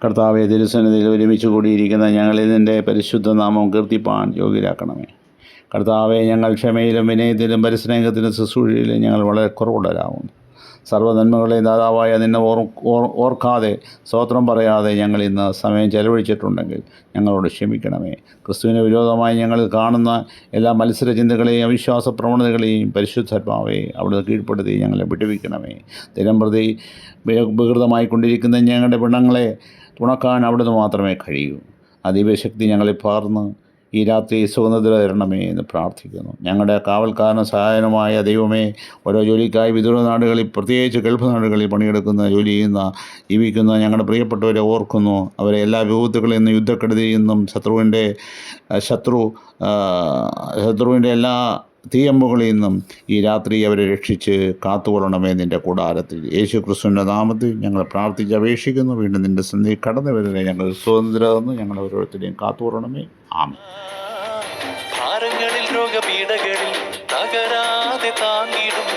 കർത്താവെ, തിരുസന്നിധിയിൽ ഒരുമിച്ച് കൂടിയിരിക്കുന്ന ഞങ്ങളിൽ നിൻ്റെ പരിശുദ്ധ നാമം കീർത്തിപ്പാൻ യോഗ്യരാക്കണമേ. കർത്താവെ, ഞങ്ങൾ ക്ഷമയിലും വിനയത്തിലും പരിസ്നേഹത്തിലും ശുശ്രൂഷയിലും ഞങ്ങൾ വളരെ കുറവുള്ളവരാകുന്നു. സർവ്വനന്മകളെയും ദാതാവായ നിന്നെ ഓർക്കാതെ സ്തോത്രം പറയാതെ ഞങ്ങൾ ഇന്ന് സമയം ചെലവഴിച്ചിട്ടുണ്ടെങ്കിൽ ഞങ്ങളോട് ക്ഷമിക്കണമേ. ക്രിസ്തുവിന് വിരോധമായി ഞങ്ങൾ കാണുന്ന എല്ലാ മത്സര ചിന്തകളെയും അവിശ്വാസ പ്രവണതകളെയും പരിശുദ്ധാത്മാവെ അവിടുന്ന് കീഴ്പ്പെടുത്തി ഞങ്ങളെ വിടുവിക്കണമേ. ദിനംപ്രതി വികൃതമായിക്കൊണ്ടിരിക്കുന്ന ഞങ്ങളുടെ പിണങ്ങളെ തുണക്കാൻ അവിടുന്ന് മാത്രമേ കഴിയൂ. ദൈവശക്തി ഞങ്ങളെ പകർന്ന് ഈ രാത്രി സുഗന്ധത തരണമേ എന്ന് പ്രാർത്ഥിക്കുന്നു. ഞങ്ങളുടെ കാവൽക്കാരനും സഹായനുമായ ദൈവമേ, ഓരോ ജോലിക്കായി വിദൂര നാടുകളിൽ, പ്രത്യേകിച്ച് ഗൾഫ് നാടുകളിൽ പണിയെടുക്കുന്ന, ജോലി ചെയ്യുന്ന, ജീവിക്കുന്ന ഞങ്ങളുടെ പ്രിയപ്പെട്ടവരെ ഓർക്കുന്നു. അവരെ എല്ലാ വിപത്തുകളിൽ നിന്നും, യുദ്ധക്കെടുതിയിൽ നിന്നും, ശത്രുവിൻ്റെ എല്ലാ തീയമ്പുകളിൽ നിന്നും ഈ രാത്രി അവരെ രക്ഷിച്ച് കാത്തുകൊള്ളണമേ നിൻ്റെ കൂടാരത്തിൽ. യേശു ക്രിസ്തുവിൻ്റെ നാമത്തിൽ ഞങ്ങൾ പ്രാർത്ഥിച്ച് അപേക്ഷിക്കുന്നു. വീണ്ടും നിൻ്റെ സന്നിധി കടന്നു വരുന്നതിനെ ഞങ്ങൾ സ്വതന്ത്രമെന്ന് ഞങ്ങൾ ഓരോരുത്തരെയും കാത്തുകൊള്ളണമേ. ആമേൻ. ഭാരങ്ങളിൽ രോഗപീഠകളിൽ തകരാതെ താങ്ങിടും